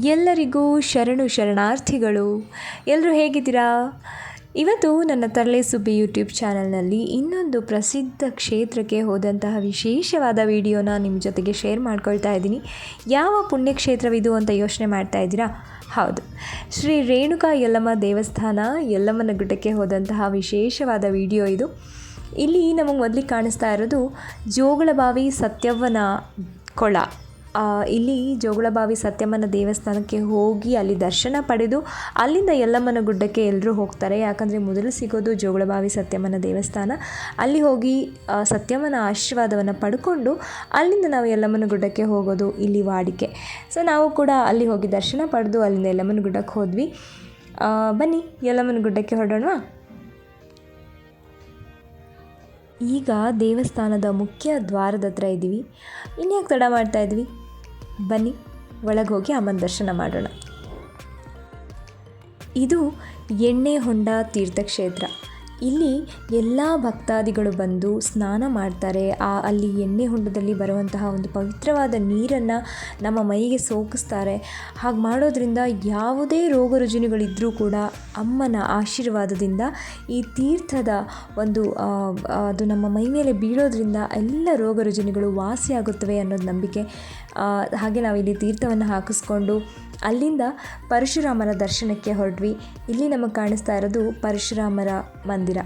ಎಲ್ಲರಿಗೂ ಶರಣಾರ್ಥಿಗಳು. ಎಲ್ಲರೂ ಹೇಗಿದ್ದೀರಾ? ಇವತ್ತು ನನ್ನ ತರಲೆ ಸುಬ್ಬಿ ಯೂಟ್ಯೂಬ್ ಚಾನಲ್ನಲ್ಲಿ ಇನ್ನೊಂದು ಪ್ರಸಿದ್ಧ ಕ್ಷೇತ್ರಕ್ಕೆ ಹೋದಂತಹ ವಿಶೇಷವಾದ ವಿಡಿಯೋನ ನಿಮ್ಮ ಜೊತೆಗೆ ಶೇರ್ ಮಾಡ್ಕೊಳ್ತಾ ಇದ್ದೀನಿ. ಯಾವ ಪುಣ್ಯಕ್ಷೇತ್ರವಿದು ಅಂತ ಯೋಚನೆ ಮಾಡ್ತಾ ಇದ್ದೀರಾ? ಹೌದು, ಶ್ರೀ ರೇಣುಕಾ ಯಲ್ಲಮ್ಮ ದೇವಸ್ಥಾನ, ಯಲ್ಲಮ್ಮನ ಗುಡ್ಡಕ್ಕೆ ಹೋದಂತಹ ವಿಶೇಷವಾದ ವಿಡಿಯೋ ಇದು. ಇಲ್ಲಿ ನಮಗೆ ಮೊದಲಿಗೆ ಕಾಣಿಸ್ತಾ ಇರೋದು ಜೋಗಳಬಾವಿ ಸತ್ಯವ್ವನ ಕೊಳ. ಇಲ್ಲಿ ಜೋಗಳಬಾವಿ ಸತ್ಯಮ್ಮನ ದೇವಸ್ಥಾನಕ್ಕೆ ಹೋಗಿ ಅಲ್ಲಿ ದರ್ಶನ ಪಡೆದು ಅಲ್ಲಿಂದ ಯಲ್ಲಮ್ಮನ ಗುಡ್ಡಕ್ಕೆ ಎಲ್ಲರೂ ಹೋಗ್ತಾರೆ. ಯಾಕಂದರೆ ಮೊದಲು ಸಿಗೋದು ಜೋಗಳಬಾವಿ ಸತ್ಯಮ್ಮನ ದೇವಸ್ಥಾನ. ಅಲ್ಲಿ ಹೋಗಿ ಸತ್ಯಮ್ಮನ ಆಶೀರ್ವಾದವನ್ನು ಪಡ್ಕೊಂಡು ಅಲ್ಲಿಂದ ನಾವು ಯಲ್ಲಮ್ಮನ ಗುಡ್ಡಕ್ಕೆ ಹೋಗೋದು ಇಲ್ಲಿ ವಾಡಿಕೆ. ಸೊ ನಾವು ಕೂಡ ಅಲ್ಲಿ ಹೋಗಿ ದರ್ಶನ ಪಡೆದು ಅಲ್ಲಿಂದ ಯಲ್ಲಮ್ಮನ ಗುಡ್ಡಕ್ಕೆ ಹೋದ್ವಿ. ಬನ್ನಿ ಯಲ್ಲಮ್ಮನ ಗುಡ್ಡಕ್ಕೆ ಹೊರಡೋಣ. ಈಗ ದೇವಸ್ಥಾನದ ಮುಖ್ಯ ದ್ವಾರದ ಹತ್ರ ಇದ್ದೀವಿ. ಇನ್ಯಾಕೆ ತಡ ಮಾಡ್ತಾ ಇದ್ವಿ? ಬನ್ನಿ ಒಳಗೆ ಹೋಗಿ ಅಮ್ಮನ ದರ್ಶನ ಮಾಡೋಣ. ಇದು ಎಣ್ಣೆ ಹೊಂಡ ತೀರ್ಥಕ್ಷೇತ್ರ. ಇಲ್ಲಿ ಎಲ್ಲ ಭಕ್ತಾದಿಗಳು ಬಂದು ಸ್ನಾನ ಮಾಡ್ತಾರೆ. ಅಲ್ಲಿ ಎಣ್ಣೆ ಹೊಂಡದಲ್ಲಿ ಬರುವಂತಹ ಒಂದು ಪವಿತ್ರವಾದ ನೀರನ್ನು ನಮ್ಮ ಮೈಗೆ ಸೋಕಿಸ್ತಾರೆ. ಹಾಗೆ ಮಾಡೋದ್ರಿಂದ ಯಾವುದೇ ರೋಗ ರುಜಿನಗಳಿದ್ದರೂ ಕೂಡ ಅಮ್ಮನ ಆಶೀರ್ವಾದದಿಂದ ಈ ತೀರ್ಥದ ಒಂದು ಅದು ನಮ್ಮ ಮೈ ಮೇಲೆ ಬೀಳೋದ್ರಿಂದ ಎಲ್ಲ ರೋಗ ರುಜಿನಗಳು ವಾಸಿಯಾಗುತ್ತವೆ ಅನ್ನೋದು ನಂಬಿಕೆ. ಹಾಗೆ ನಾವು ಇಲ್ಲಿ ತೀರ್ಥವನ್ನು ಹಾಕಿಸ್ಕೊಂಡು ಅಲ್ಲಿಂದ ಪರಶುರಾಮನ ದರ್ಶನಕ್ಕೆ ಹೊರಟ್ವಿ. ಇಲ್ಲಿ ನಮಗೆ ಕಾಣಿಸ್ತಾ ಇರೋದು ಪರಶುರಾಮರ ಮಂದಿರ.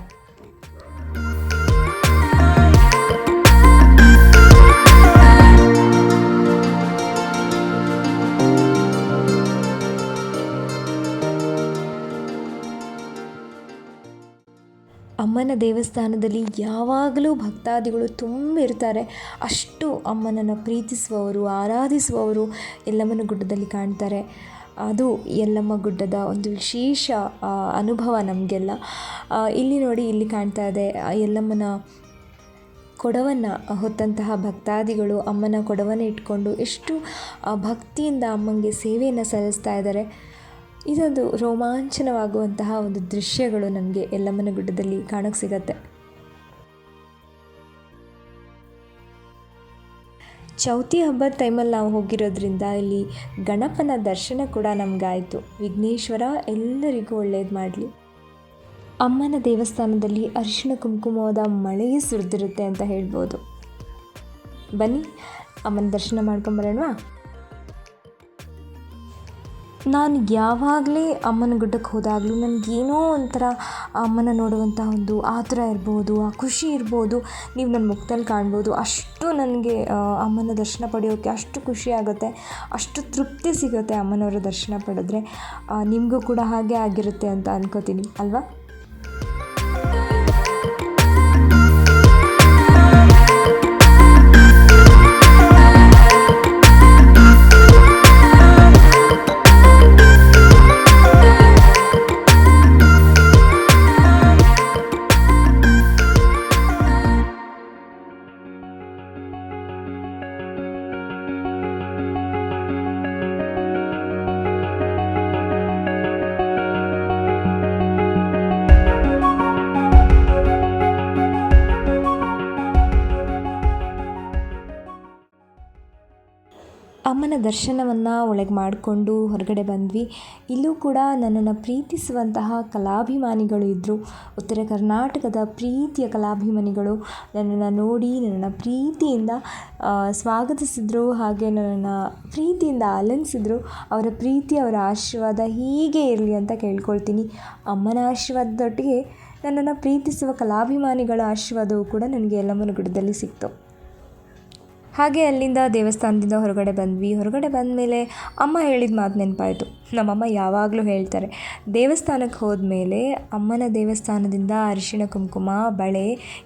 ಅಮ್ಮನ ದೇವಸ್ಥಾನದಲ್ಲಿ ಯಾವಾಗಲೂ ಭಕ್ತಾದಿಗಳು ತುಂಬಿರ್ತಾರೆ. ಅಷ್ಟು ಅಮ್ಮನನ್ನು ಪ್ರೀತಿಸುವವರು, ಆರಾಧಿಸುವವರು ಯಲ್ಲಮ್ಮನ ಗುಡ್ಡದಲ್ಲಿ ಕಾಣ್ತಾರೆ. ಅದು ಯಲ್ಲಮ್ಮ ಗುಡ್ಡದ ಒಂದು ವಿಶೇಷ ಅನುಭವ ನಮಗೆಲ್ಲ. ಇಲ್ಲಿ ನೋಡಿ, ಇಲ್ಲಿ ಕಾಣ್ತಾ ಇದೆ ಯಲ್ಲಮ್ಮನ ಕೊಡವನ್ನು ಹೊತ್ತಂತಹ ಭಕ್ತಾದಿಗಳು ಅಮ್ಮನ ಕೊಡವನ್ನು ಇಟ್ಕೊಂಡು ಎಷ್ಟು ಭಕ್ತಿಯಿಂದ ಅಮ್ಮನಿಗೆ ಸೇವೆಯನ್ನು ಸಲ್ಲಿಸ್ತಾ ಇದ್ದಾರೆ. ಇದೊಂದು ರೋಮಾಂಚನವಾಗುವಂತಹ ಒಂದು ದೃಶ್ಯಗಳು ನಮಗೆ ಯಲ್ಲಮ್ಮನ ಗುಡ್ಡದಲ್ಲಿ ಕಾಣೋಕ್ಕೆ ಸಿಗತ್ತೆ. ಚೌತಿ ಹಬ್ಬದ ಟೈಮಲ್ಲಿ ನಾವು ಹೋಗಿರೋದ್ರಿಂದ ಇಲ್ಲಿ ಗಣಪನ ದರ್ಶನ ಕೂಡ ನಮಗಾಯಿತು. ವಿಘ್ನೇಶ್ವರ ಎಲ್ಲರಿಗೂ ಒಳ್ಳೇದು ಮಾಡಲಿ. ಅಮ್ಮನ ದೇವಸ್ಥಾನದಲ್ಲಿ ಅರಿಶಿಣ ಕುಂಕುಮದ ಮಳೆಯೇ ಸುರಿದಿರುತ್ತೆ ಅಂತ ಹೇಳ್ಬೋದು. ಬನ್ನಿ ಅಮ್ಮನ ದರ್ಶನ ಮಾಡ್ಕೊಂಬರೋಣವಾ? ನಾನು ಯಾವಾಗಲೇ ಅಮ್ಮನ ಗುಡ್ಡಕ್ಕೆ ಹೋದಾಗಲೂ ನನಗೇನೋ ಒಂಥರ ಅಮ್ಮನ ನೋಡುವಂಥ ಒಂದು ಆತುರ ಇರ್ಬೋದು, ಆ ಖುಷಿ ಇರ್ಬೋದು, ನೀವು ನನ್ನ ಮುಖದಲ್ಲಿ ಕಾಣ್ಬೋದು. ಅಷ್ಟು ನನಗೆ ಅಮ್ಮನ ದರ್ಶನ ಪಡೆಯೋಕ್ಕೆ ಅಷ್ಟು ಖುಷಿ ಆಗುತ್ತೆ, ಅಷ್ಟು ತೃಪ್ತಿ ಸಿಗುತ್ತೆ ಅಮ್ಮನವರ ದರ್ಶನ ಪಡೆದ್ರೆ. ನಿಮಗೂ ಕೂಡ ಹಾಗೆ ಆಗಿರುತ್ತೆ ಅಂತ ಅನ್ಕೋತೀನಿ ಅಲ್ವಾ? ಅಮ್ಮನ ದರ್ಶನವನ್ನು ಒಳಗೆ ಮಾಡಿಕೊಂಡು ಹೊರಗಡೆ ಬಂದ್ವಿ. ಇಲ್ಲೂ ಕೂಡ ನನ್ನನ್ನು ಪ್ರೀತಿಸುವಂತಹ ಕಲಾಭಿಮಾನಿಗಳು ಇದ್ದರು. ಉತ್ತರ ಕರ್ನಾಟಕದ ಪ್ರೀತಿಯ ಕಲಾಭಿಮಾನಿಗಳು ನನ್ನನ್ನು ನೋಡಿ ನನ್ನನ್ನು ಪ್ರೀತಿಯಿಂದ ಸ್ವಾಗತಿಸಿದರು. ಹಾಗೆ ನನ್ನನ್ನು ಪ್ರೀತಿಯಿಂದ ಆಲಿಂಗಿಸಿದ್ರು. ಅವರ ಪ್ರೀತಿ, ಅವರ ಆಶೀರ್ವಾದ ಹೀಗೆ ಇರಲಿ ಅಂತ ಕೇಳ್ಕೊಳ್ತೀನಿ. ಅಮ್ಮನ ಆಶೀರ್ವಾದದೊಟ್ಟಿಗೆ ನನ್ನನ್ನು ಪ್ರೀತಿಸುವ ಕಲಾಭಿಮಾನಿಗಳ ಆಶೀರ್ವಾದವು ಕೂಡ ನನಗೆ ಯಲ್ಲಮ್ಮನ ಗುಡ್ಡದಲ್ಲಿ ಸಿಕ್ತು. ಹಾಗೆ ಅಲ್ಲಿಂದ ದೇವಸ್ಥಾನದಿಂದ ಹೊರಗಡೆ ಬಂದ್ವಿ. ಹೊರಗಡೆ ಬಂದ ಮೇಲೆ ಅಮ್ಮ ಹೇಳಿದ ಮಾತು ನೆನಪಾಯಿತು. ನಮ್ಮಮ್ಮ ಯಾವಾಗಲೂ ಹೇಳ್ತಾರೆ, ದೇವಸ್ಥಾನಕ್ಕೆ ಹೋದ್ಮೇಲೆ ಅಮ್ಮನ ದೇವಸ್ಥಾನದಿಂದ ಅರಿಶಿಣ ಕುಂಕುಮ, ಬಳೆ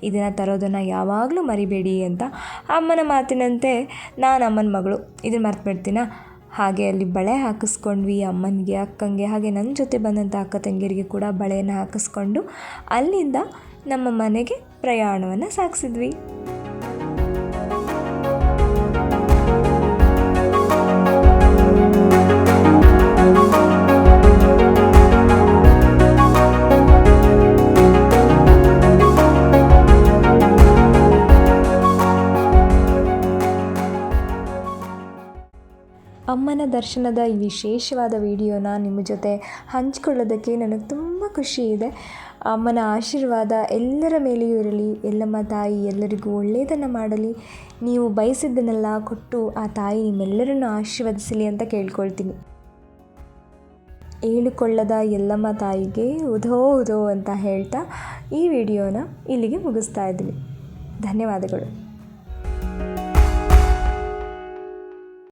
ಇದನ್ನು ತರೋದನ್ನು ಯಾವಾಗಲೂ ಮರಿಬೇಡಿ ಅಂತ. ಅಮ್ಮನ ಮಾತಿನಂತೆ ನಾನು ಅಮ್ಮನ ಮಗಳು, ಇದನ್ನು ಮರ್ತುಬಿಡ್ತೀನ. ಹಾಗೆ ಅಲ್ಲಿ ಬಳೆ ಹಾಕಿಸ್ಕೊಂಡ್ವಿ ಅಮ್ಮನಿಗೆ, ಅಕ್ಕಂಗೆ, ಹಾಗೆ ನನ್ನ ಜೊತೆ ಬಂದಂಥ ಅಕ್ಕ ತಂಗಿಯರಿಗೆ ಕೂಡ ಬಳೆಯನ್ನು ಹಾಕಿಸ್ಕೊಂಡು ಅಲ್ಲಿಂದ ನಮ್ಮ ಮನೆಗೆ ಪ್ರಯಾಣವನ್ನು ಸಾಗಿಸಿದ್ವಿ. ಅಮ್ಮನ ದರ್ಶನದ ಈ ವಿಶೇಷವಾದ ವಿಡಿಯೋನ ನಿಮ್ಮ ಜೊತೆ ಹಂಚಿಕೊಳ್ಳೋದಕ್ಕೆ ನನಗೆ ತುಂಬ ಖುಷಿ ಇದೆ. ಅಮ್ಮನ ಆಶೀರ್ವಾದ ಎಲ್ಲರ ಮೇಲೆಯೂ ಇರಲಿ. ಎಲ್ಲಮ್ಮ ತಾಯಿ ಎಲ್ಲರಿಗೂ ಒಳ್ಳೆಯದನ್ನು ಮಾಡಲಿ. ನೀವು ಬಯಸಿದ್ದನ್ನೆಲ್ಲ ಕೊಟ್ಟು ಆ ತಾಯಿ ನಿಮ್ಮೆಲ್ಲರನ್ನು ಆಶೀರ್ವದಿಸಲಿ ಅಂತ ಕೇಳ್ಕೊಳ್ತೀನಿ. ಹೇಳಿಕೊಳ್ಳದ ಎಲ್ಲಮ್ಮ ತಾಯಿಗೆ ಉಧೋ ಉಧೋ ಅಂತ ಹೇಳ್ತಾ ಈ ವಿಡಿಯೋನ ಇಲ್ಲಿಗೆ ಮುಗಿಸ್ತಾ ಇದ್ದೀನಿ. ಧನ್ಯವಾದಗಳು.